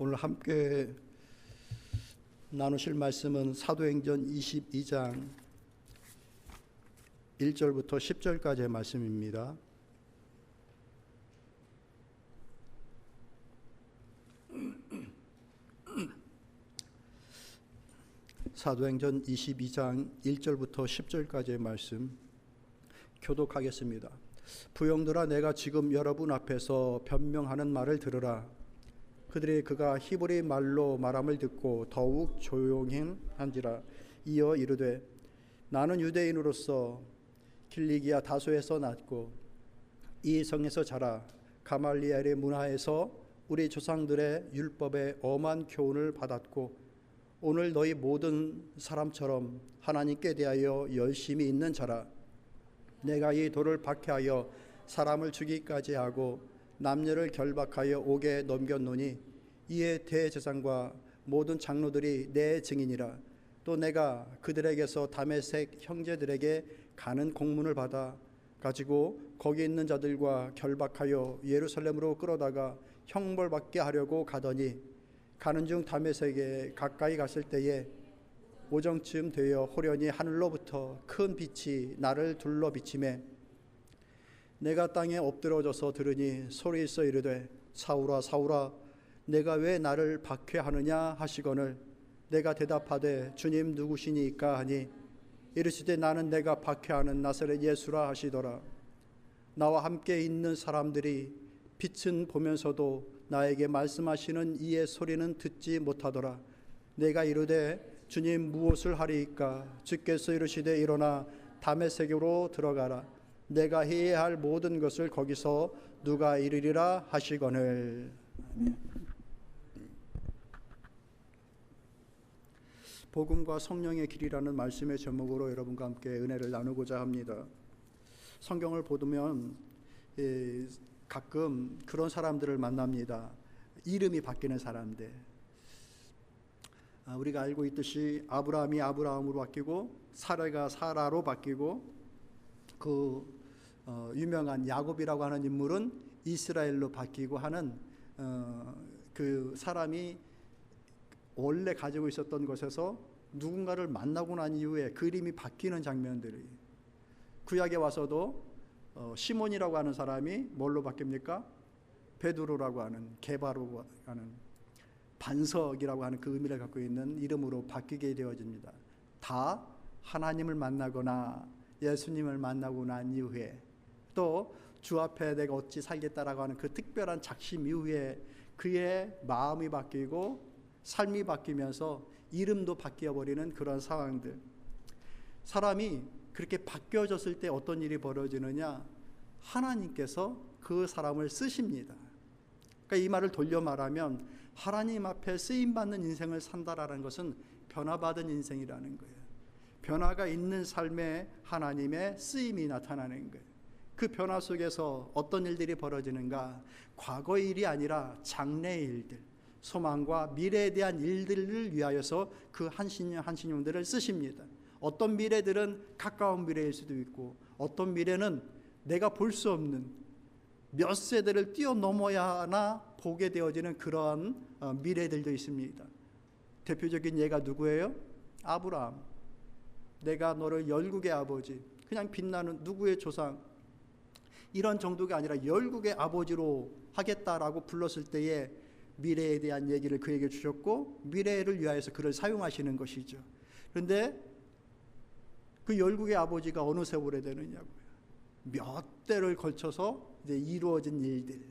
오늘 함께 나누실 말씀은 사도행전 22장 1절부터 10절까지의 말씀입니다. 사도행전 22장 1절부터 10절까지의 말씀 교독하겠습니다. 부형들아, 내가 지금 여러분 앞에서 변명하는 말을 들으라. 그들이 그가 히브리 말로 말함을 듣고 더욱 조용한지라. 이어 이르되, 나는 유대인으로서 길리기아 다소에서 났고 이 성에서 자라 가말리엘의 문화에서 우리 조상들의 율법에 엄한 교훈을 받았고 오늘 너희 모든 사람처럼 하나님께 대하여 열심히 있는 자라. 내가 이 돌을 박해하여 사람을 죽이기까지 하고 남녀를 결박하여 옥에 넘겼노니 이에 대제사장과 모든 장로들이 내 증인이라. 또 내가 그들에게서 다메섹 형제들에게 가는 공문을 받아 가지고 거기 있는 자들과 결박하여 예루살렘으로 끌어다가 형벌받게 하려고 가더니 가는 중 다메섹에 가까이 갔을 때에 오정쯤 되어 호련히 하늘로부터 큰 빛이 나를 둘러 비치매 내가 땅에 엎드러져서 들으니 소리 있어 이르되, 사울아 사울아, 내가 왜 나를 박해하느냐 하시거늘 내가 대답하되, 주님 누구시니까 하니 이르시되, 나는 내가 박해하는 나사렛 예수라 하시더라. 나와 함께 있는 사람들이 빛은 보면서도 나에게 말씀하시는 이의 소리는 듣지 못하더라. 내가 이르되, 주님 무엇을 하리이까? 주께서 이르시되, 일어나 다메섹으로 들어가라. 내가 해야 할 모든 것을 거기서 누가 이르리라 하시거늘. 복음과 성령의 길이라는 말씀의 제목으로 여러분과 함께 은혜를 나누고자 합니다. 성경을 보면 가끔 그런 사람들을 만납니다. 이름이 바뀌는 사람들. 우리가 알고 있듯이 아브라함이 아브라함으로 바뀌고 사라가 사라로 바뀌고 유명한 야곱이라고 하는 인물은 이스라엘로 바뀌고 하는 그 사람이 원래 가지고 있었던 것에서 누군가를 만나고 난 이후에 그림이 바뀌는 장면들이, 구약에 와서도 시몬이라고 하는 사람이 뭘로 바뀝니까? 베드로라고 하는, 게바로라고 하는, 반석이라고 하는 그 의미를 갖고 있는 이름으로 바뀌게 되어집니다. 다 하나님을 만나거나 예수님을 만나고 난 이후에, 또 주 앞에 내가 어찌 살겠다라고 하는 그 특별한 작심 이후에 그의 마음이 바뀌고 삶이 바뀌면서 이름도 바뀌어버리는 그런 상황들. 사람이 그렇게 바뀌어졌을 때 어떤 일이 벌어지느냐? 하나님께서 그 사람을 쓰십니다. 그러니까 이 말을 돌려 말하면 하나님 앞에 쓰임받는 인생을 산다라는 것은 변화받은 인생이라는 거예요. 변화가 있는 삶에 하나님의 쓰임이 나타나는 거예요. 그 변화 속에서 어떤 일들이 벌어지는가? 과거의 일이 아니라 장래의 일들, 소망과 미래에 대한 일들을 위하여서 그 한신용들을 쓰십니다. 어떤 미래들은 가까운 미래일 수도 있고 어떤 미래는 내가 볼 수 없는 몇 세대를 뛰어넘어야 하나 보게 되어지는 그러한 미래들도 있습니다. 대표적인 예가 누구예요? 아브라함. 내가 너를 열국의 아버지, 그냥 빛나는 누구의 조상, 이런 정도가 아니라 열국의 아버지로 하겠다라고 불렀을 때에 미래에 대한 얘기를 그에게 주셨고 미래를 위하여서 그를 사용하시는 것이죠. 그런데 그 열국의 아버지가 어느 세월에 되느냐고요. 몇 대를 걸쳐서 이제 이루어진 일들.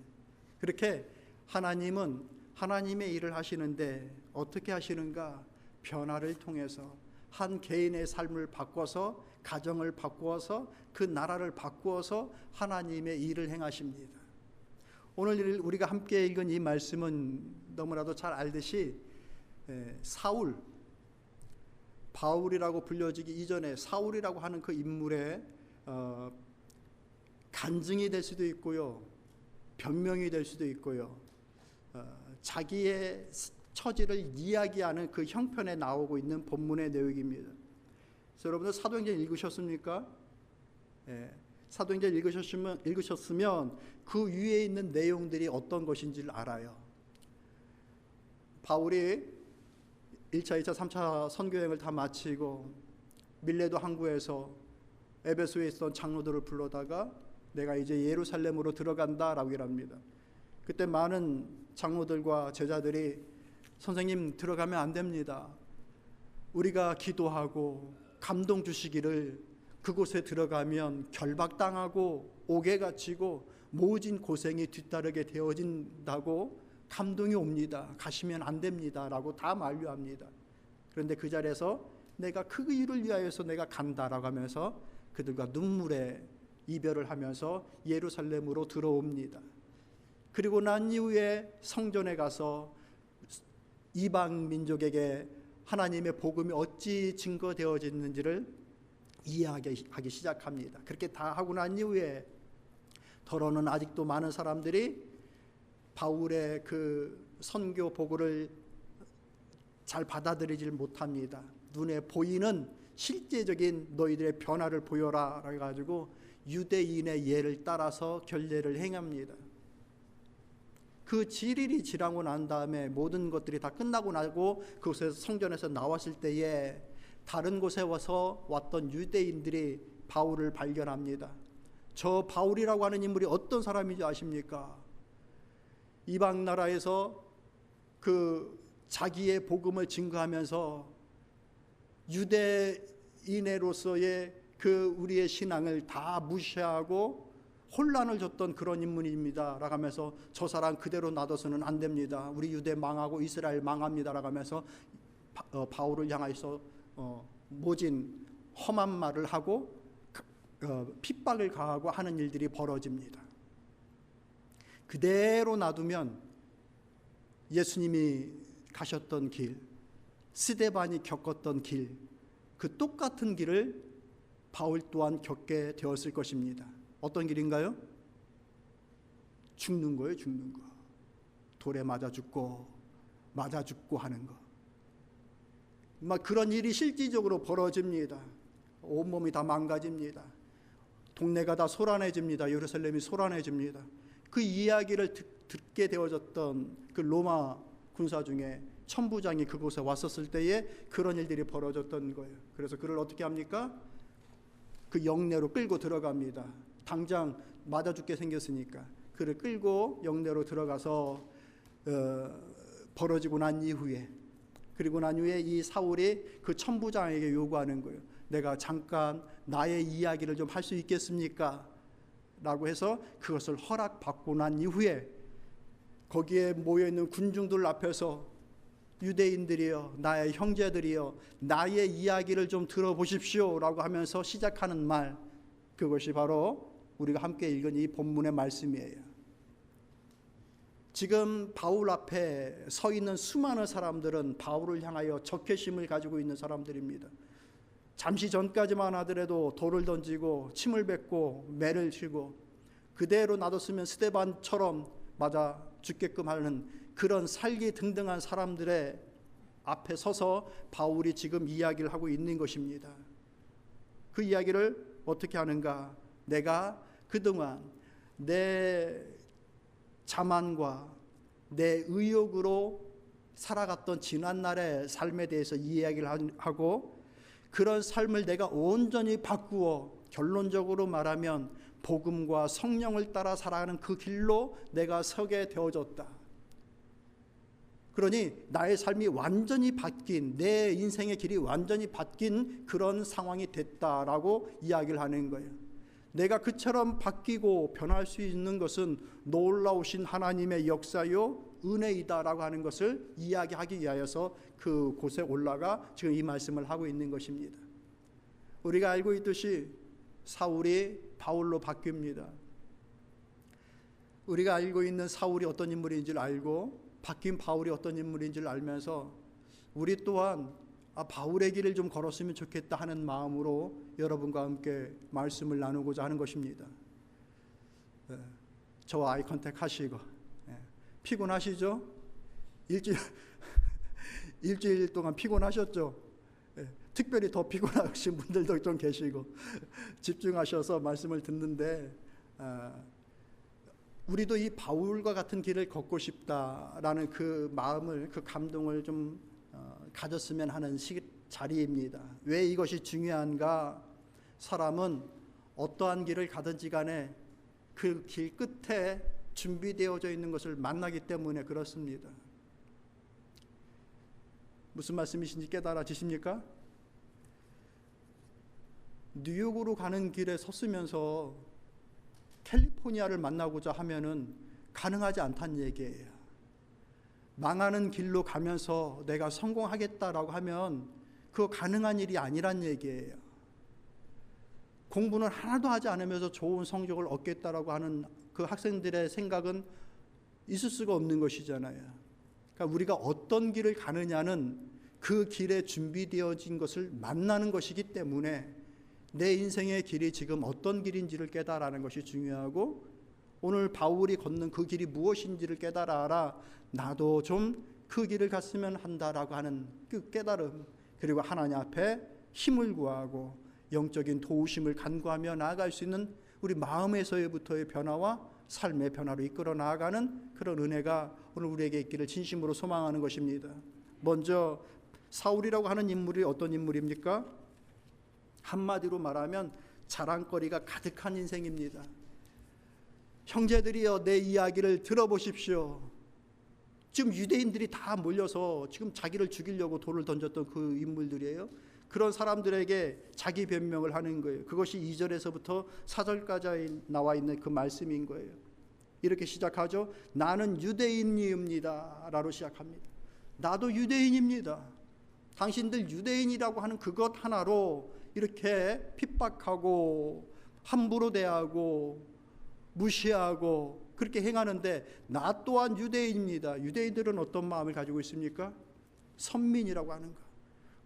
그렇게 하나님은 하나님의 일을 하시는데 어떻게 하시는가? 변화를 통해서 한 개인의 삶을 바꿔서, 가정을 바꾸어서, 그 나라를 바꾸어서 하나님의 일을 행하십니다. 오늘 우리가 함께 읽은 이 말씀은 너무나도 잘 알듯이 사울, 바울이라고 불려지기 이전에 사울이라고 하는 그 인물의 간증이 될 수도 있고요, 변명이 될 수도 있고요, 자기의 처지를 이야기하는 그 형편에 나오고 있는 본문의 내용입니다. 그래서 여러분들 사도행전 읽으셨습니까? 사도행전 읽으셨으면 그 위에 있는 내용들이 어떤 것인지를 알아요. 바울이 1차, 2차, 3차 선교여행을 다 마치고 밀레도 항구에서 에베소에 있던 장로들을 불러다가 내가 이제 예루살렘으로 들어간다라고 일합니다. 그때 많은 장로들과 제자들이 선생님 들어가면 안 됩니다. 우리가 기도하고 감동 주시기를 그곳에 들어가면 결박당하고 옥에 갇히고 모진 고생이 뒤따르게 되어진다고 감동이 옵니다. 가시면 안 됩니다 라고 다 만류합니다. 그런데 그 자리에서 내가 그 일을 위하여서 내가 간다라고 하면서 그들과 눈물의 이별을 하면서 예루살렘으로 들어옵니다. 그리고 난 이후에 성전에 가서 이방 민족에게 하나님의 복음이 어찌 증거되어졌는지를 이해하기 시작합니다. 그렇게 다 하고 난 이후에 더러는 아직도 많은 사람들이 바울의 그 선교 보고를 잘 받아들이질 못합니다. 눈에 보이는 실제적인 너희들의 변화를 보여라 해가지고 유대인의 예를 따라서 결례를 행합니다. 그 지일이 지나고 난 다음에 모든 것들이 다 끝나고 나고 그곳에서 성전에서 나왔을 때에 다른 곳에 와서 왔던 유대인들이 바울을 발견합니다. 저 바울이라고 하는 인물이 어떤 사람인지 아십니까? 이방 나라에서 그 자기의 복음을 증거하면서 유대인으로서의 그 우리의 신앙을 다 무시하고 혼란을 줬던 그런 인물입니다 라고 하면서 저 사람 그대로 놔둬서는 안 됩니다. 우리 유대 망하고 이스라엘 망합니다 라고 하면서 바울을 향해서 모진 험한 말을 하고 핍박을 가하고 하는 일들이 벌어집니다. 그대로 놔두면 예수님이 가셨던 길, 스데반이 겪었던 길, 그 똑같은 길을 바울 또한 겪게 되었을 것입니다. 어떤 길인가요? 죽는 거예요. 죽는 거. 돌에 맞아 죽고 하는 거. 막 그런 일이 실질적으로 벌어집니다. 온몸이 다 망가집니다. 동네가 다 소란해집니다. 예루살렘이 소란해집니다. 그 이야기를 듣게 되어졌던 그 로마 군사 중에 천부장이 그곳에 왔었을 때에 그런 일들이 벌어졌던 거예요. 그래서 그를 어떻게 합니까? 그 영내로 끌고 들어갑니다. 당장 맞아 죽게 생겼으니까 그를 끌고 영내로 들어가서 벌어지고 난 이후에, 그리고 난 후에 이 사울이 그 천부장에게 요구하는 거예요. 내가 잠깐 나의 이야기를 좀 할 수 있겠습니까? 라고 해서 그것을 허락받고 난 이후에 거기에 모여있는 군중들 앞에서 유대인들이여, 나의 형제들이여, 나의 이야기를 좀 들어보십시오 라고 하면서 시작하는 말, 그것이 바로 우리가 함께 읽은 이 본문의 말씀이에요. 지금 바울 앞에 서 있는 수많은 사람들은 바울을 향하여 적개심을 가지고 있는 사람들입니다. 잠시 전까지만 하더라도 돌을 던지고 침을 뱉고 매를 치고 그대로 놔뒀으면 스데반처럼 맞아 죽게끔 하는 그런 살기 등등한 사람들의 앞에 서서 바울이 지금 이야기를 하고 있는 것입니다. 그 이야기를 어떻게 하는가? 내가 그동안 내 자만과 내 의욕으로 살아갔던 지난날의 삶에 대해서 이야기를 하고, 그런 삶을 내가 온전히 바꾸어 결론적으로 말하면 복음과 성령을 따라 살아가는 그 길로 내가 서게 되어졌다. 그러니 나의 삶이 완전히 바뀐, 내 인생의 길이 완전히 바뀐 그런 상황이 됐다라고 이야기를 하는 거예요. 내가 그처럼 바뀌고 변할 수 있는 것은 놀라우신 하나님의 역사요 은혜이다라고 하는 것을 이야기하기 위하여서 그곳에 올라가 지금 이 말씀을 하고 있는 것입니다. 우리가 알고 있듯이 사울이 바울로 바뀝니다. 우리가 알고 있는 사울이 어떤 인물인지를 알고 바뀐 바울이 어떤 인물인지를 알면서 우리 또한 바울의 길을 좀 걸었으면 좋겠다 하는 마음으로 여러분과 함께 말씀을 나누고자 하는 것입니다. 저와 아이 컨택 하시고. 피곤하시죠? 일주일 동안 피곤하셨죠? 특별히 더 피곤하신 분들도 좀 계시고 집중하셔서 말씀을 듣는데 우리도 이 바울과 같은 길을 걷고 싶다라는 그 마음을, 그 감동을 좀 가졌으면 하는 자리입니다. 왜 이것이 중요한가? 사람은 어떠한 길을 가든지 간에 그 길 끝에 준비되어져 있는 것을 만나기 때문에 그렇습니다. 무슨 말씀이신지 깨달아지십니까? 뉴욕으로 가는 길에 섰으면서 캘리포니아를 만나고자 하면은 가능하지 않다는 얘기예요. 망하는 길로 가면서 내가 성공하겠다라고 하면 그거 가능한 일이 아니란 얘기예요. 공부는 하나도 하지 않으면서 좋은 성적을 얻겠다라고 하는 그 학생들의 생각은 있을 수가 없는 것이잖아요. 그러니까 우리가 어떤 길을 가느냐는 그 길에 준비되어진 것을 만나는 것이기 때문에 내 인생의 길이 지금 어떤 길인지를 깨달아는 것이 중요하고, 오늘 바울이 걷는 그 길이 무엇인지를 깨달아라. 나도 좀 그 길을 갔으면 한다라고 하는 그 깨달음, 그리고 하나님 앞에 힘을 구하고 영적인 도우심을 간구하며 나아갈 수 있는 우리 마음에서부터의 변화와 삶의 변화로 이끌어 나아가는 그런 은혜가 오늘 우리에게 있기를 진심으로 소망하는 것입니다. 먼저 사울이라고 하는 인물이 어떤 인물입니까? 한마디로 말하면 자랑거리가 가득한 인생입니다. 형제들이여, 내 이야기를 들어보십시오. 지금 유대인들이 다 몰려서 지금 자기를 죽이려고 돌을 던졌던 그 인물들이에요. 그런 사람들에게 자기 변명을 하는 거예요. 그것이 2절에서부터 4절까지 나와 있는 그 말씀인 거예요. 이렇게 시작하죠. 나는 유대인입니다 라고 시작합니다. 나도 유대인입니다. 당신들 유대인이라고 하는 그것 하나로 이렇게 핍박하고 함부로 대하고 무시하고 그렇게 행하는데 나 또한 유대인입니다. 유대인들은 어떤 마음을 가지고 있습니까? 선민이라고 하는 것,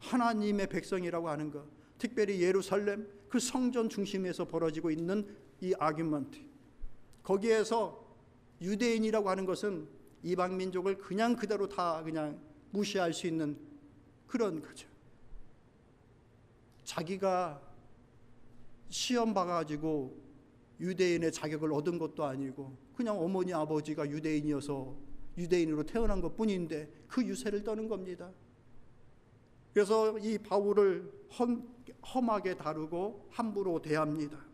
하나님의 백성이라고 하는 것, 특별히 예루살렘 그 성전 중심에서 벌어지고 있는 이 아규먼트, 거기에서 유대인이라고 하는 것은 이방 민족을 그냥 그대로 다 그냥 무시할 수 있는 그런 거죠. 자기가 시험 봐가지고 유대인의 자격을 얻은 것도 아니고 그냥 어머니 아버지가 유대인이어서 유대인으로 태어난 것뿐인데 그 유세를 떠는 겁니다. 그래서 이 바울을 험하게 다루고 함부로 대합니다.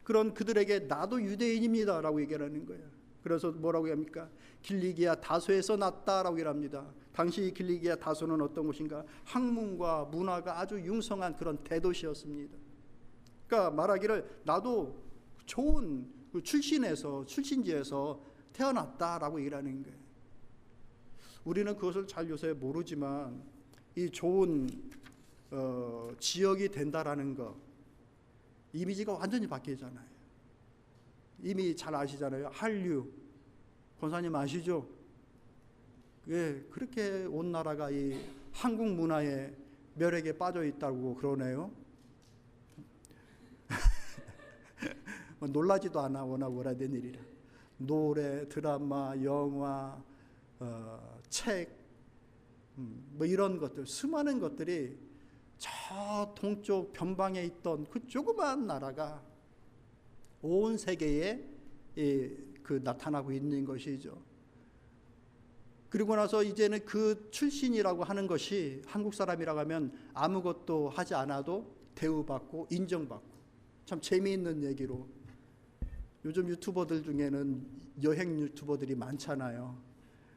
그런 그들에게 나도 유대인입니다 라고 얘기하는 거예요. 그래서 뭐라고 합니까? 길리기아 다소에서 났다라고 얘기합니다. 당시 길리기아 다소는 어떤 곳인가? 학문과 문화가 아주 융성한 그런 대도시였습니다. 그러니까 말하기를 나도 좋은 출신지에서 태어났다라고 얘기하는 거예요. 우리는 그것을 잘 요새 모르지만 이 좋은 지역이 된다라는 거, 이미지가 완전히 바뀌잖아요. 이미 잘 아시잖아요. 한류, 권사님 아시죠? 예, 그렇게 온 나라가 이 한국 문화의 멸액에 빠져 있다고 그러네요. 놀라지도 않아, 워낙 오래된 일이라. 노래, 드라마, 영화, 책, 뭐 이런 것들, 수많은 것들이 저 동쪽 변방에 있던 그 조그만 나라가 온 세계에 나타나고 있는 것이죠. 그리고 나서 이제는 그 출신이라고 하는 것이 한국 사람이라고 하면 아무것도 하지 않아도 대우받고 인정받고, 참 재미있는 얘기로 요즘 유튜버들 중에는 여행 유튜버들이 많잖아요.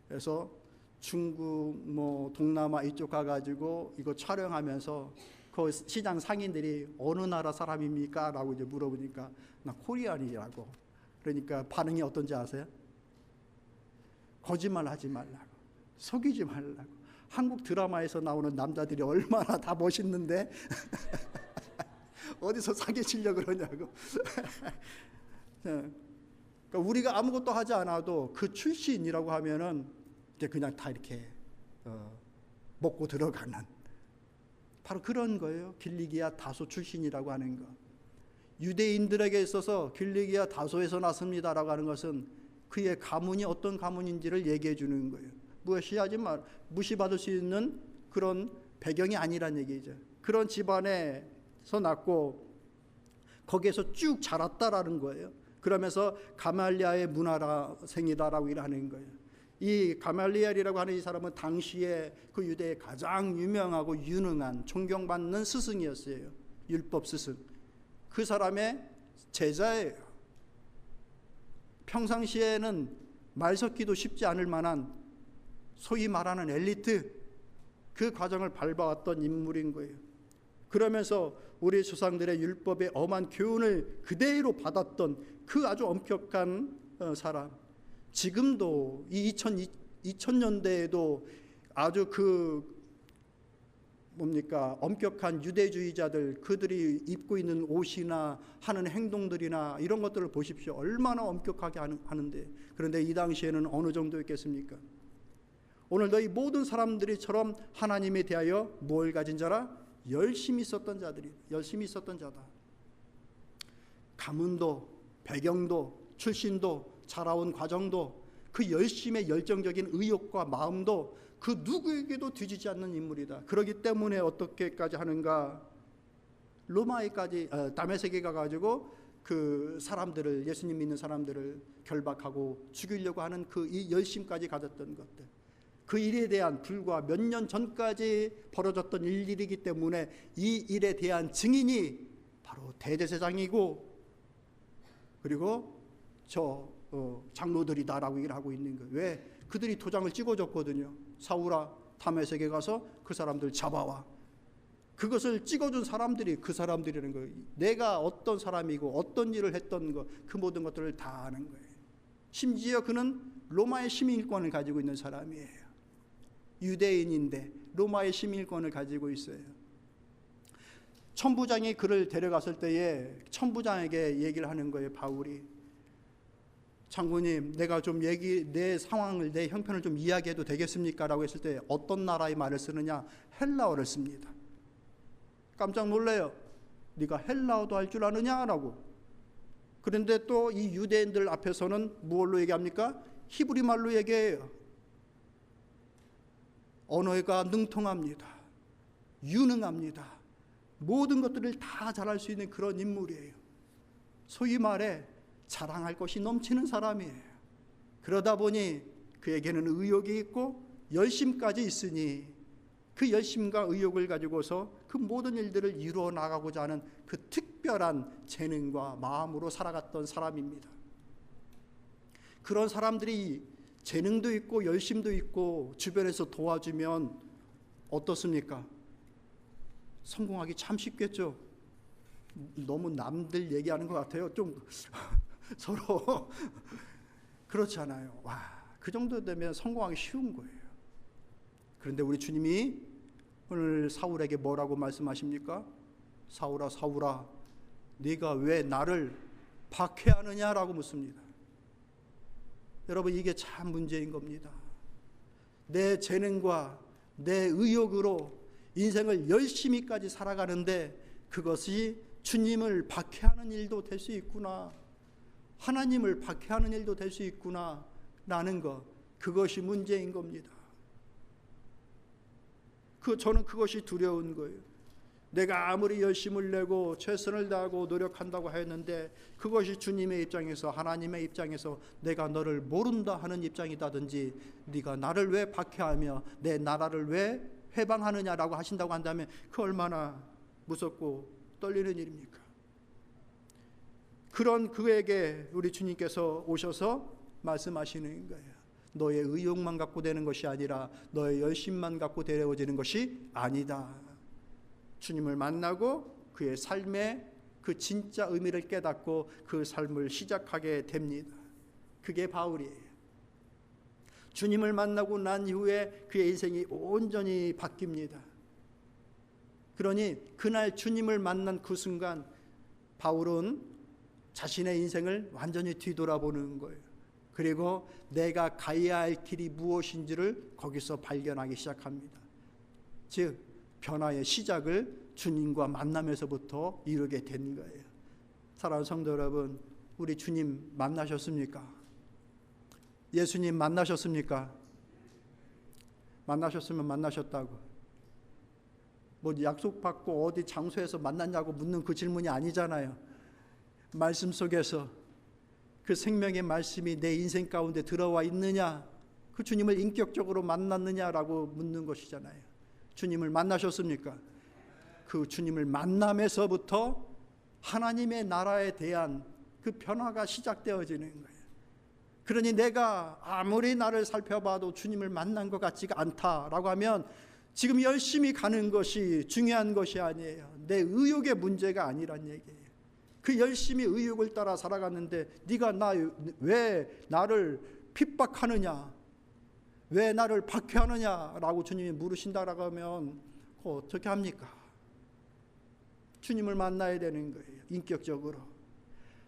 그래서 중국 뭐 동남아 이쪽 가가지고 이거 촬영하면서 그 시장 상인들이 어느 나라 사람입니까? 라고 이제 물어보니까 나 코리안이라고. 그러니까 반응이 어떤지 아세요? 거짓말 하지 말라고, 속이지 말라고. 한국 드라마에서 나오는 남자들이 얼마나 다 멋있는데 어디서 사기치려고 그러냐고. 그러니까 우리가 아무것도 하지 않아도 그 출신이라고 하면은 이제 그냥 다 이렇게 먹고 들어가는 바로 그런 거예요. 길리기아 다소 출신이라고 하는 거. 유대인들에게 있어서 길리기아 다소에서 났습니다라고 하는 것은 그의 가문이 어떤 가문인지를 얘기해 주는 거예요. 무시받을 수 있는 그런 배경이 아니란 얘기죠. 그런 집안에서 났고 거기에서 쭉 자랐다라는 거예요. 그러면서 가말리엘의 문화생이다라고 하는 거예요. 이 가말리엘이라고 하는 이 사람은 당시에 그 유대의 가장 유명하고 유능한 존경받는 스승이었어요. 율법 스승. 그 사람의 제자예요. 평상시에는 말 섞기도 쉽지 않을 만한 소위 말하는 엘리트, 그 과정을 밟아왔던 인물인 거예요. 그러면서 우리 조상들의 율법의 엄한 교훈을 그대로 받았던 그 아주 엄격한 사람. 지금도 이 2000년대에도 아주 엄격한 유대주의자들, 그들이 입고 있는 옷이나 하는 행동들이나 이런 것들을 보십시오. 얼마나 엄격하게 하는데. 그런데 이 당시에는 어느 정도였겠습니까? 오늘도 이 모든 사람들이처럼 하나님에 대하여 뭘 가진 자라? 열심히 있었던 자다. 가문도, 배경도, 출신도, 자라온 과정도, 그 열심의 열정적인 의욕과 마음도 그 누구에게도 뒤지지 않는 인물이다. 그렇기 때문에 어떻게까지 하는가? 로마에까지 다메섹에 가가지고 그 사람들을, 예수님 믿는 사람들을 결박하고 죽이려고 하는 그 이 열심까지 가졌던 것들, 그 일에 대한 불과 몇 년 전까지 벌어졌던 일이기 때문에 이 일에 대한 증인이 바로 대제사장이고 그리고 장로들이다라고 얘기를 하고 있는 거예요. 왜? 그들이 도장을 찍어줬거든요. 사울아, 다메섹에 가서 그 사람들 잡아와. 그것을 찍어준 사람들이 그 사람들이라는 거예요. 내가 어떤 사람이고 어떤 일을 했던 것, 그 모든 것들을 다 아는 거예요. 심지어 그는 로마의 시민권을 가지고 있는 사람이에요. 유대인인데 로마의 시민권을 가지고 있어요. 천부장이 그를 데려갔을 때에 천부장에게 얘기를 하는 거예요. 바울이, 장군님, 내가 좀 내 상황을, 내 형편을 좀 이야기해도 되겠습니까? 라고 했을 때 어떤 나라의 말을 쓰느냐? 헬라어를 씁니다. 깜짝 놀래요. 네가 헬라어도 할 줄 아느냐? 라고. 그런데 또 이 유대인들 앞에서는 무엇로 얘기합니까? 히브리 말로 얘기해요. 언어가 능통합니다. 유능합니다. 모든 것들을 다 잘할 수 있는 그런 인물이에요. 소위 말해 자랑할 것이 넘치는 사람이에요. 그러다 보니 그에게는 의욕이 있고 열심까지 있으니 그 열심과 의욕을 가지고서 그 모든 일들을 이루어 나가고자 하는 그 특별한 재능과 마음으로 살아갔던 사람입니다. 그런 사람들이 재능도 있고 열심도 있고 주변에서 도와주면 어떻습니까? 성공하기 참 쉽겠죠. 너무 남들 얘기하는 것 같아요. 좀 서로 그렇지 않아요. 와, 그 정도 되면 성공하기 쉬운 거예요. 그런데 우리 주님이 오늘 사울에게 뭐라고 말씀하십니까? 사울아, 사울아, 네가 왜 나를 박해하느냐라고 묻습니다. 여러분, 이게 참 문제인 겁니다. 내 재능과 내 의욕으로 인생을 열심히까지 살아가는데 그것이 주님을 박해하는 일도 될 수 있구나, 하나님을 박해하는 일도 될 수 있구나 라는 것, 그것이 문제인 겁니다. 저는 그것이 두려운 거예요. 내가 아무리 열심을 내고 최선을 다하고 노력한다고 했는데 그것이 주님의 입장에서, 하나님의 입장에서 내가 너를 모른다 하는 입장이다든지, 네가 나를 왜 박해하며 내 나라를 왜 회방하느냐라고 하신다고 한다면 그 얼마나 무섭고 떨리는 일입니까? 그런 그에게 우리 주님께서 오셔서 말씀하시는 거예요. 너의 의욕만 갖고 되는 것이 아니라 너의 열심만 갖고 되어지는 것이 아니다. 주님을 만나고 그의 삶의 그 진짜 의미를 깨닫고 그 삶을 시작하게 됩니다. 그게 바울이에요. 주님을 만나고 난 이후에 그의 인생이 온전히 바뀝니다. 그러니 그날 주님을 만난 그 순간 바울은 자신의 인생을 완전히 뒤돌아보는 거예요. 그리고 내가 가야 할 길이 무엇인지를 거기서 발견하기 시작합니다. 즉 변화의 시작을 주님과 만남에서부터 이루게 된 거예요. 사랑하는 성도 여러분, 우리 주님 만나셨습니까? 예수님 만나셨습니까? 만나셨으면 만나셨다고. 뭐 약속받고 어디 장소에서 만났냐고 묻는 그 질문이 아니잖아요. 말씀 속에서 그 생명의 말씀이 내 인생 가운데 들어와 있느냐, 그 주님을 인격적으로 만났느냐라고 묻는 것이잖아요. 주님을 만나셨습니까? 그 주님을 만남에서부터 하나님의 나라에 대한 그 변화가 시작되어지는 거예요. 그러니 내가 아무리 나를 살펴봐도 주님을 만난 것 같지가 않다라고 하면 지금 열심히 가는 것이 중요한 것이 아니에요. 내 의욕의 문제가 아니란 얘기예요. 그 열심히 의욕을 따라 살아갔는데 네가 왜 나를 핍박하느냐, 왜 나를 박해하느냐라고 주님이 물으신다라고 하면 어떻게 합니까? 주님을 만나야 되는 거예요. 인격적으로.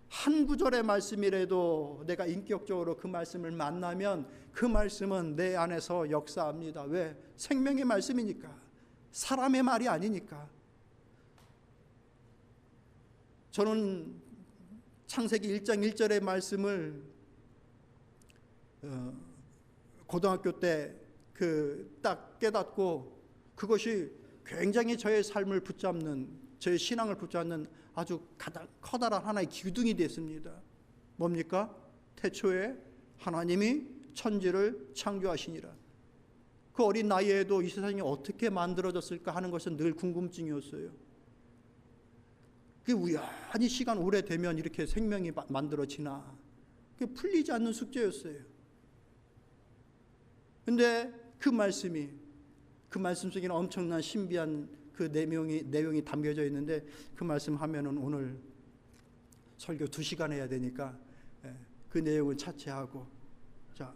한 구절의 말씀이라도 내가 인격적으로 그 말씀을 만나면 그 말씀은 내 안에서 역사합니다. 왜? 생명의 말씀이니까. 사람의 말이 아니니까. 저는 창세기 1장 1절의 말씀을 고등학교 때 딱 깨닫고 그것이 굉장히 저의 삶을 붙잡는, 저의 신앙을 붙잡는 아주 커다란 하나의 기둥이 됐습니다. 뭡니까? 태초에 하나님이 천지를 창조하시니라. 그 어린 나이에도 이 세상이 어떻게 만들어졌을까 하는 것은 늘 궁금증이었어요. 그게 우연히 시간 오래되면 이렇게 생명이 만들어지나, 그게 풀리지 않는 숙제였어요. 근데 그 말씀 속에는 엄청난 신비한 그 내용이 담겨져 있는데, 그 말씀 하면은 오늘 설교 2시간 해야 되니까 그 내용을 차치하고, 자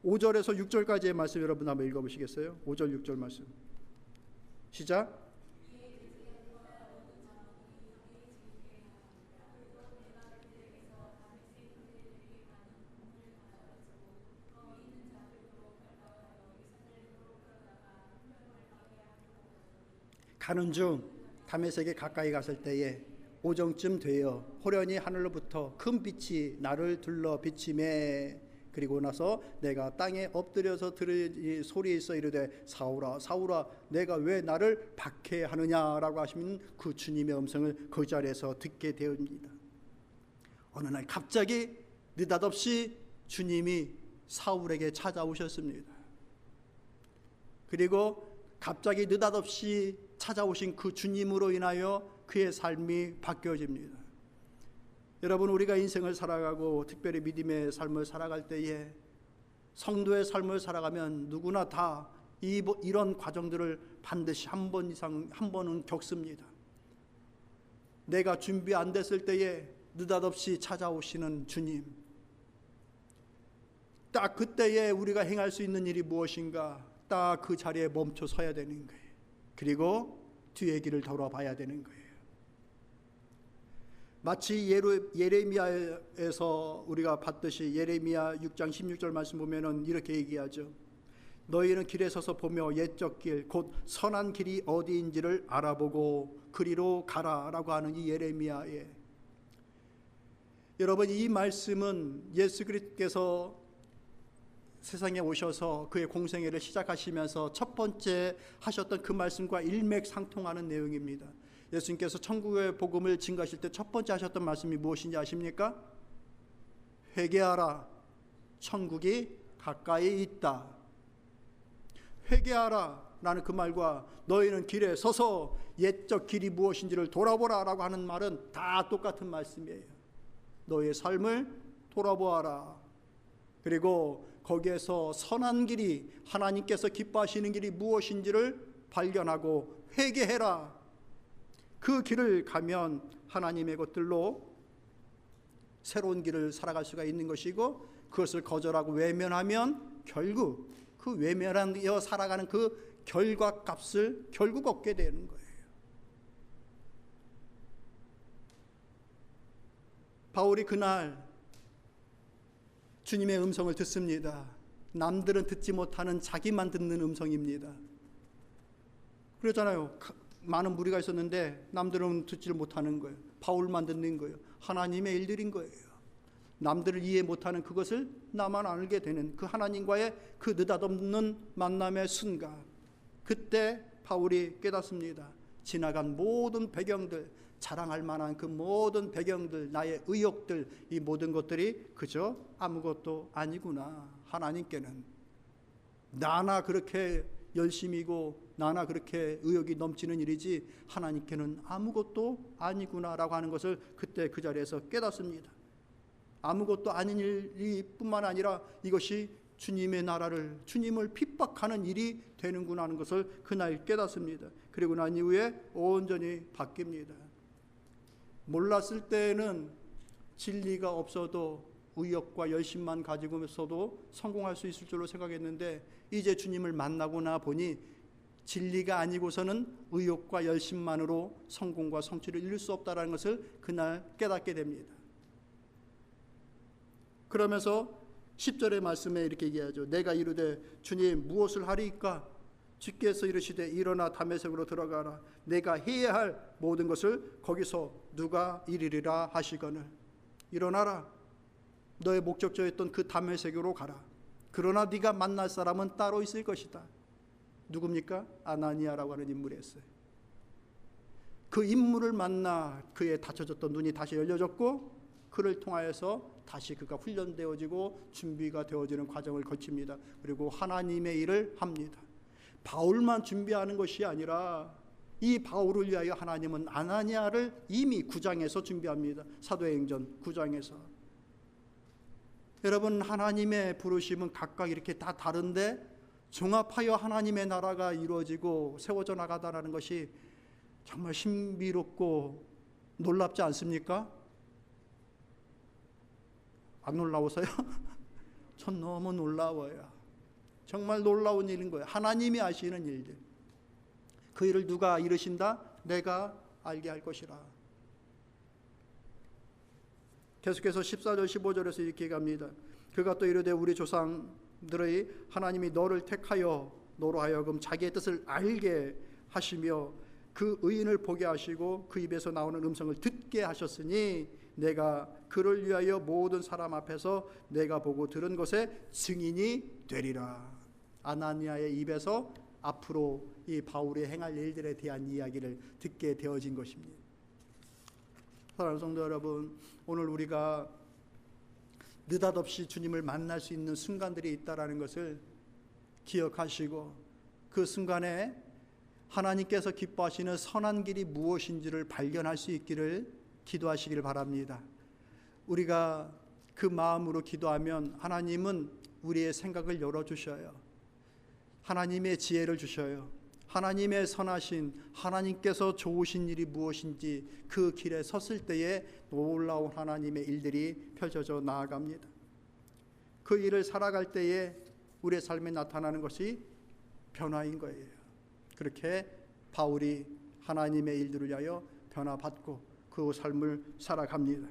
5절에서 6절까지의 말씀 여러분 한번 읽어보시겠어요? 5절 6절 말씀 시작. 가는 중 다메섹에 가까이 갔을 때에 오정쯤 되어 호련히 하늘로부터 큰 빛이 나를 둘러 비치매, 그리고 나서 내가 땅에 엎드려서 들으니 소리 있어 이르되 사울아 사울아 내가 왜 나를 박해하느냐라고 하시는 그 주님의 음성을 그 자리에서 듣게 되옵니다. 어느 날 갑자기 느닷없이 주님이 사울에게 찾아오셨습니다. 그리고 갑자기 느닷없이 찾아오신 그 주님으로 인하여 그의 삶이 바뀌어집니다. 여러분, 우리가 인생을 살아가고 특별히 믿음의 삶을 살아갈 때에, 성도의 삶을 살아가면 누구나 다 이런 과정들을 반드시 한 번은 겪습니다. 내가 준비 안 됐을 때에 느닷없이 찾아오시는 주님, 딱 그때에 우리가 행할 수 있는 일이 무엇인가, 딱 그 자리에 멈춰 서야 되는 거예요. 그리고 뒤의 길을 돌아봐야 되는 거예요. 마치 예레미야에서 우리가 봤듯이 예레미야 6장 16절 말씀 보면은 이렇게 얘기하죠. 너희는 길에 서서 보며 옛적 길 곧 선한 길이 어디인지를 알아보고 그리로 가라라고 하는 이 예레미야에, 여러분 이 말씀은 예수 그리스도께서 세상에 오셔서 그의 공생애를 시작하시면서 첫 번째 하셨던 그 말씀과 일맥상통하는 내용입니다. 예수님께서 천국의 복음을 증거하실 때 첫 번째 하셨던 말씀이 무엇인지 아십니까? 회개하라, 천국이 가까이 있다. 회개하라 라는 그 말과 너희는 길에 서서 옛적 길이 무엇인지를 돌아보라 라고 하는 말은 다 똑같은 말씀이에요. 너희의 삶을 돌아보아라. 그리고 거기에서 선한 길이, 하나님께서 기뻐하시는 길이 무엇인지를 발견하고 회개해라. 그 길을 가면 하나님의 것들로 새로운 길을 살아갈 수가 있는 것이고, 그것을 거절하고 외면하면 결국 그 외면하여 살아가는 그 결과값을 결국 얻게 되는 거예요. 바울이 그날 주님의 음성을 듣습니다. 남들은 듣지 못하는 자기만 듣는 음성입니다. 그러잖아요. 많은 무리가 있었는데 남들은 듣지를 못하는 거예요. 바울만 듣는 거예요. 하나님의 일들인 거예요. 남들을 이해 못하는 그것을 나만 알게 되는 그 하나님과의 그 느닷없는 만남의 순간, 그때 바울이 깨닫습니다. 지나간 모든 배경들, 자랑할 만한 그 모든 배경들, 나의 의욕들, 이 모든 것들이 그저 아무것도 아니구나. 하나님께는 나나 그렇게 열심이고 나나 그렇게 의욕이 넘치는 일이지 하나님께는 아무것도 아니구나라고 하는 것을 그때 그 자리에서 깨닫습니다. 아무것도 아닌 일이 뿐만 아니라 이것이 주님의 나라를, 주님을 핍박하는 일이 되는구나 하는 것을 그날 깨닫습니다. 그리고 난 이후에 온전히 바뀝니다. 몰랐을 때는 진리가 없어도 의욕과 열심만 가지고 있어도 성공할 수 있을 줄로 생각했는데 이제 주님을 만나고 나 보니 진리가 아니고서는 의욕과 열심만으로 성공과 성취를 이룰 수 없다는 것을 그날 깨닫게 됩니다. 그러면서 10절의 말씀에 이렇게 얘기하죠. 내가 이르되 주님 무엇을 하리이까? 주께서 이르시되 일어나 다메섹으로 들어가라. 내가 해야 할 모든 것을 거기서 누가 이르리라 하시거늘. 일어나라. 너의 목적지였던 그 다메섹으로 가라. 그러나 네가 만날 사람은 따로 있을 것이다. 누굽니까? 아나니아라고 하는 인물이었어요. 그 인물을 만나 그의 닫혀졌던 눈이 다시 열려졌고 그를 통하여서 다시 그가 훈련되어지고 준비가 되어지는 과정을 거칩니다. 그리고 하나님의 일을 합니다. 바울만 준비하는 것이 아니라 이 바울을 위하여 하나님은 아나니아를 이미 9장에서 준비합니다. 사도행전 9장에서. 여러분, 하나님의 부르심은 각각 이렇게 다 다른데 종합하여 하나님의 나라가 이루어지고 세워져 나가다라는 것이 정말 신비롭고 놀랍지 않습니까? 안 놀라워서요? 전 너무 놀라워요. 정말 놀라운 일인 거예요. 하나님이 하시는 일들. 그 일을 누가 이루신다? 내가 알게 할 것이라. 계속해서 14절 15절에서 이렇게 갑니다. 그가 또 이르되 우리 조상들의 하나님이 너를 택하여 너로 하여금 자기의 뜻을 알게 하시며 그 의인을 보게 하시고 그 입에서 나오는 음성을 듣게 하셨으니 내가 그를 위하여 모든 사람 앞에서 내가 보고 들은 것의 증인이 되리라. 아나니아의 입에서 앞으로 이 바울이 행할 일들에 대한 이야기를 듣게 되어진 것입니다. 사랑하는 성도 여러분, 오늘 우리가 느닷없이 주님을 만날 수 있는 순간들이 있다라는 것을 기억하시고 그 순간에 하나님께서 기뻐하시는 선한 길이 무엇인지를 발견할 수 있기를 기도하시기를 바랍니다. 우리가 그 마음으로 기도하면 하나님은 우리의 생각을 열어주셔요. 하나님의 지혜를 주셔요. 하나님의 선하신, 하나님께서 좋으신 일이 무엇인지 그 길에 섰을 때에 놀라운 하나님의 일들이 펼쳐져 나아갑니다. 그 일을 살아갈 때에 우리의 삶에 나타나는 것이 변화인 거예요. 그렇게 바울이 하나님의 일들을 위하여 변화받고 그 삶을 살아갑니다.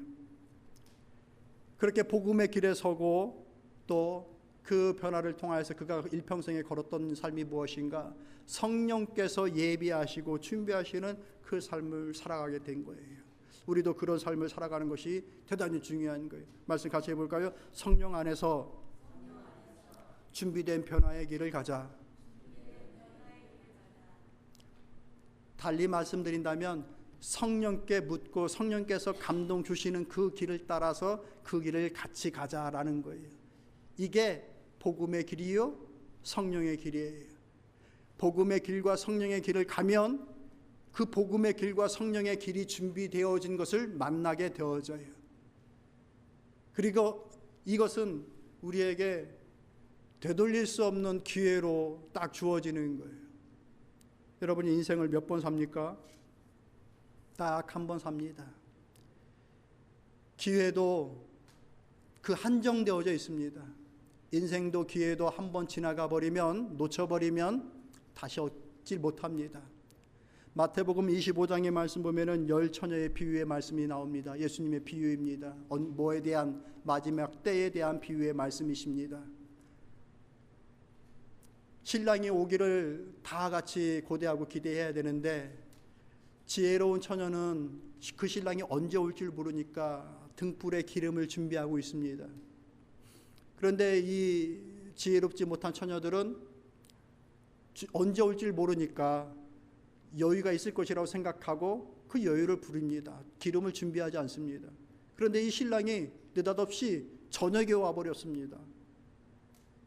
그렇게 복음의 길에 서고 또 그 변화를 통하여서 그가 일평생에 걸었던 삶이 무엇인가? 성령께서 예비하시고 준비하시는 그 삶을 살아가게 된 거예요. 우리도 그런 삶을 살아가는 것이 대단히 중요한 거예요. 말씀 같이 해볼까요? 성령 안에서 준비된 변화의 길을 가자. 달리 말씀드린다면 성령께 묻고 성령께서 감동 주시는 그 길을 따라서 그 길을 같이 가자라는 거예요. 이게 복음의 길이요 성령의 길이에요. 복음의 길과 성령의 길을 가면 그 복음의 길과 성령의 길이 준비되어진 것을 만나게 되어져요. 그리고 이것은 우리에게 되돌릴 수 없는 기회로 딱 주어지는 거예요. 여러분이 인생을 몇 번 삽니까? 딱 한 번 삽니다. 기회도 그 한정되어져 있습니다. 인생도 기회도 한 번 지나가 버리면, 놓쳐버리면 다시 얻질 못합니다. 마태복음 25장의 말씀 보면은 10처녀의 비유의 말씀이 나옵니다. 예수님의 비유입니다. 뭐에 대한, 마지막 때에 대한 비유의 말씀이십니다. 신랑이 오기를 다 같이 고대하고 기대해야 되는데 지혜로운 처녀는 그 신랑이 언제 올 줄 모르니까 등불에 기름을 준비하고 있습니다. 그런데 이 지혜롭지 못한 처녀들은 언제 올 줄 모르니까 여유가 있을 것이라고 생각하고 그 여유를 부립니다. 기름을 준비하지 않습니다. 그런데 이 신랑이 느닷없이 저녁에 와버렸습니다.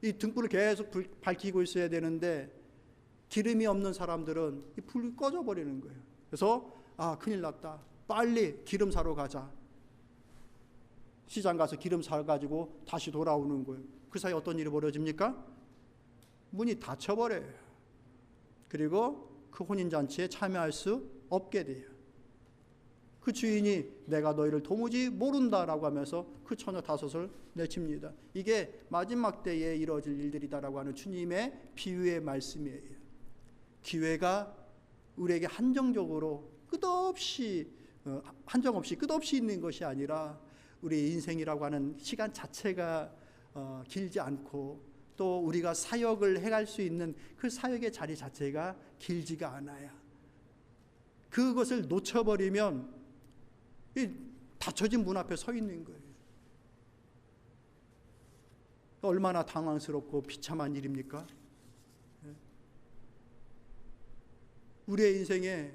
이 등불을 계속 밝히고 있어야 되는데 기름이 없는 사람들은 이 불이 꺼져버리는 거예요. 그래서 큰일 났다. 빨리 기름 사러 가자. 시장 가서 기름 사가지고 다시 돌아오는 거예요. 그 사이 어떤 일이 벌어집니까? 문이 닫혀버려요. 그리고 그 혼인잔치에 참여할 수 없게 돼요. 그 주인이 내가 너희를 도무지 모른다라고 하면서 그 처녀 5을 내칩니다. 이게 마지막 때에 이루어질 일들이다라고 하는 주님의 비유의 말씀이에요. 기회가 우리에게 한정적으로 한정 없이 끝없이 있는 것이 아니라 우리의 인생이라고 하는 시간 자체가 길지 않고 또 우리가 사역을 해갈 수 있는 그 사역의 자리 자체가 길지가 않아요. 그것을 놓쳐버리면 이 닫혀진 문 앞에 서 있는 거예요. 얼마나 당황스럽고 비참한 일입니까? 우리의 인생에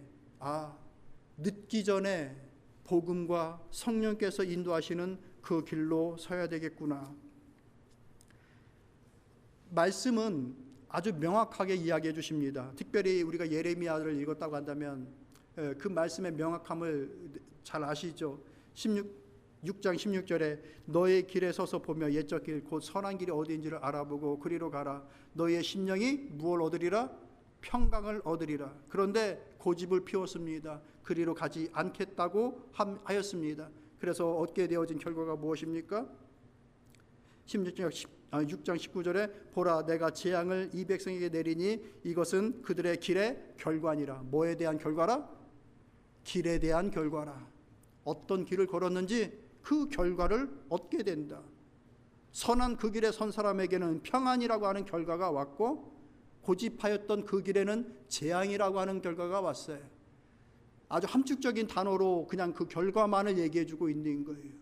늦기 전에 복음과 성령께서 인도하시는 그 길로 서야 되겠구나. 말씀은 아주 명확하게 이야기해 주십니다. 특별히 우리가 예레미야를 읽었다고 한다면 그 말씀의 명확함을 잘 아시죠? 6장 16절에 너의 길에 서서 보며 옛적 길 곧 선한 길이 어디인지를 알아보고 그리로 가라. 너의 심령이 무엇을 얻으리라? 평강을 얻으리라. 그런데 고집을 피웠습니다. 그리로 가지 않겠다고 하였습니다. 그래서 얻게 되어진 결과가 무엇입니까? 6장 19절에 보라 내가 재앙을 이 백성에게 내리니 이것은 그들의 길의 결과니라. 뭐에 대한 결과라? 길에 대한 결과라. 어떤 길을 걸었는지 그 결과를 얻게 된다. 선한 그 길에 선 사람에게는 평안이라고 하는 결과가 왔고 고집하였던 그 길에는 재앙이라고 하는 결과가 왔어요. 아주 함축적인 단어로 그냥 그 결과만을 얘기해 주고 있는 거예요.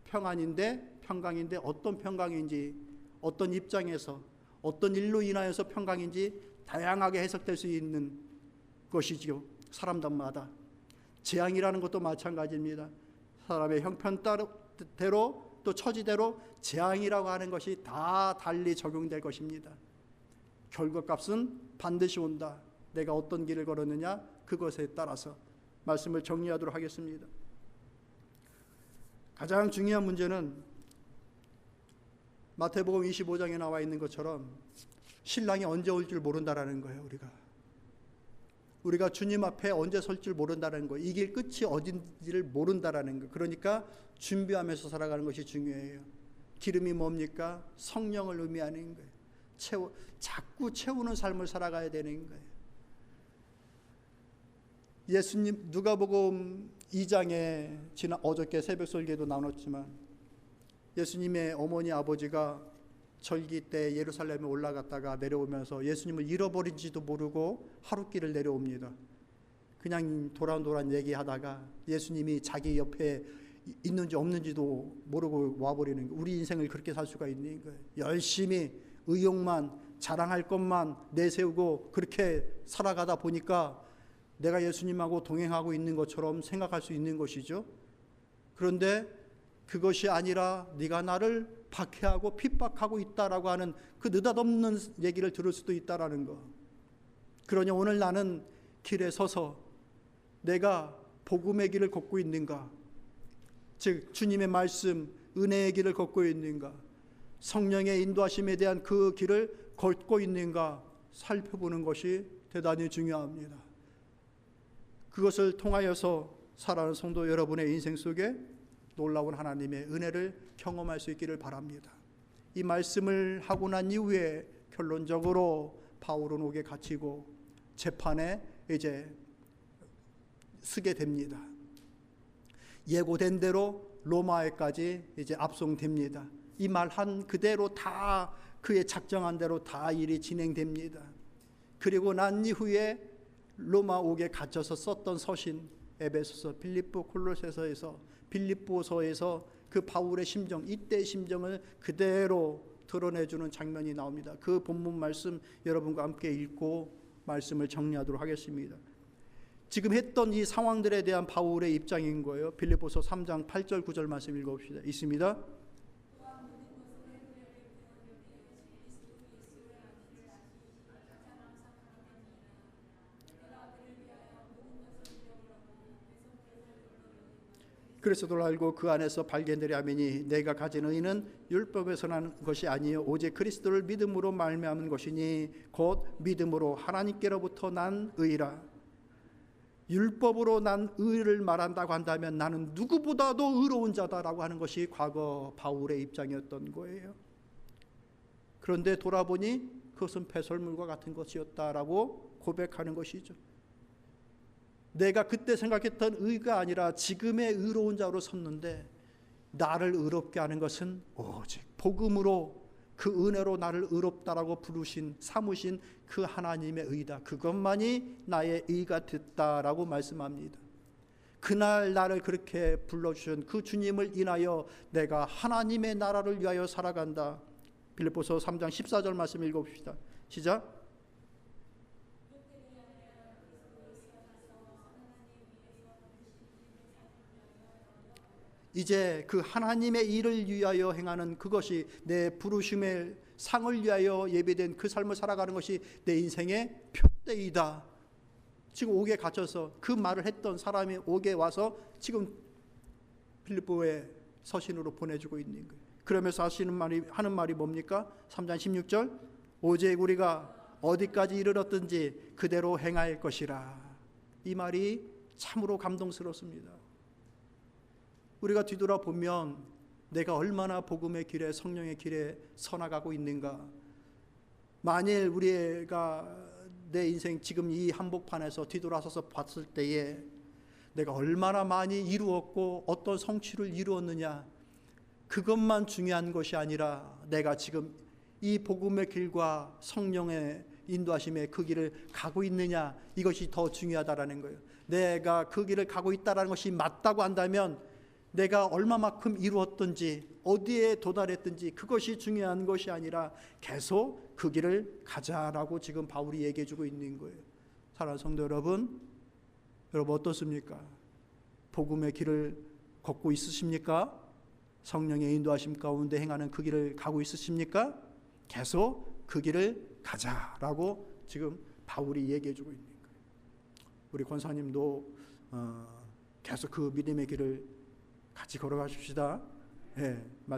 평안인데 평강인데 어떤 평강인지 어떤 입장에서 어떤 일로 인하여서 평강인지 다양하게 해석될 수 있는 것이지요. 사람들마다. 재앙이라는 것도 마찬가지입니다. 사람의 형편대로 또 처지대로 재앙이라고 하는 것이 다 달리 적용될 것입니다. 결과값은 반드시 온다. 내가 어떤 길을 걸었느냐 그것에 따라서 말씀을 정리하도록 하겠습니다. 가장 중요한 문제는 마태복음 25장에 나와 있는 것처럼 신랑이 언제 올 줄 모른다라는 거예요. 우리가 주님 앞에 언제 설 줄 모른다는 거예요. 이 길 끝이 어딘지를 모른다라는 거예요. 그러니까 준비하면서 살아가는 것이 중요해요. 기름이 뭡니까? 성령을 의미하는 거예요. 자꾸 채우는 삶을 살아가야 되는 거예요. 예수님 누가복음 2장에 어저께 새벽 설교에도 나눴지만 예수님의 어머니 아버지가 절기 때 예루살렘에 올라갔다가 내려오면서 예수님을 잃어버린지도 모르고 하룻길을 내려옵니다. 그냥 도란도란 얘기하다가 예수님이 자기 옆에 있는지 없는지도 모르고 와버리는 거예요. 우리 인생을 그렇게 살 수가 있는 거예요. 열심히 의욕만 자랑할 것만 내세우고 그렇게 살아가다 보니까 내가 예수님하고 동행하고 있는 것처럼 생각할 수 있는 것이죠. 그런데 그것이 아니라 네가 나를 박해하고 핍박하고 있다라고 하는 그 느닷없는 얘기를 들을 수도 있다라는 거. 그러니 오늘 나는 길에 서서 내가 복음의 길을 걷고 있는가, 즉 주님의 말씀 은혜의 길을 걷고 있는가, 성령의 인도하심에 대한 그 길을 걷고 있는가 살펴보는 것이 대단히 중요합니다. 그것을 통하여서 살아가는 성도 여러분의 인생 속에 놀라운 하나님의 은혜를 경험할 수 있기를 바랍니다. 이 말씀을 하고 난 이후에 결론적으로 바울은 옥에 갇히고 재판에 이제 서게 됩니다. 예고된 대로 로마에까지 이제 압송됩니다. 이 말 한 그대로 다 그의 작정한 대로 다 일이 진행됩니다. 그리고 난 이후에 로마 옥에 갇혀서 썼던 서신 에베소서, 빌립보, 콜로새서에서, 빌립보서에서 그 바울의 심정, 이때의 심정을 그대로 드러내주는 장면이 나옵니다. 그 본문 말씀 여러분과 함께 읽고 말씀을 정리하도록 하겠습니다. 지금 했던 이 상황들에 대한 바울의 입장인 거예요. 빌립보서 3장 8절 9절 말씀 읽어봅시다. 있습니다. 그리스도를 알고 그 안에서 발견되려 하매니 내가 가진 의는 율법에서 난 것이 아니요 오직 그리스도를 믿음으로 말미암은 것이니 곧 믿음으로 하나님께로부터 난 의라. 율법으로 난 의를 말한다고 한다면 나는 누구보다도 의로운 자다라고 하는 것이 과거 바울의 입장이었던 거예요. 그런데 돌아보니 그것은 배설물과 같은 것이었다라고 고백하는 것이죠. 내가 그때 생각했던 의가 아니라 지금의 의로운 자로 섰는데 나를 의롭게 하는 것은 오직 복음으로 그 은혜로 나를 의롭다라고 부르신 삼으신 그 하나님의 의다. 그것만이 나의 의가 됐다라고 말씀합니다. 그날 나를 그렇게 불러주신 그 주님을 인하여 내가 하나님의 나라를 위하여 살아간다. 빌립보서 3장 14절 말씀 읽어봅시다. 시작. 이제 그 하나님의 일을 위하여 행하는 그것이 내 부르심의 상을 위하여 예배된 그 삶을 살아가는 것이 내 인생의 표대이다. 지금 옥에 갇혀서 그 말을 했던 사람이 옥에 와서 지금 빌립보의 서신으로 보내주고 있는 거예요. 그러면서 하는 말이 뭡니까? 3장 16절 오직 우리가 어디까지 이르렀든지 그대로 행할 것이라. 이 말이 참으로 감동스럽습니다. 우리가 뒤돌아보면 내가 얼마나 복음의 길에 성령의 길에 서나가고 있는가. 만일 우리가 내 인생 지금 이 한복판에서 뒤돌아서서 봤을 때에 내가 얼마나 많이 이루었고 어떤 성취를 이루었느냐, 그것만 중요한 것이 아니라 내가 지금 이 복음의 길과 성령의 인도하심의 그 길을 가고 있느냐, 이것이 더 중요하다라는 거예요. 내가 그 길을 가고 있다는 것이 맞다고 한다면 내가 얼마만큼 이루었든지 어디에 도달했든지 그것이 중요한 것이 아니라 계속 그 길을 가자라고 지금 바울이 얘기해 주고 있는 거예요. 사랑하는 성도 여러분 어떻습니까? 복음의 길을 걷고 있으십니까? 성령의 인도하심 가운데 행하는 그 길을 가고 있으십니까? 계속 그 길을 가자라고 지금 바울이 얘기해 주고 있는 거예요. 우리 권사님도 계속 그 믿음의 길을 같이 걸어가십시다. 예, 말씀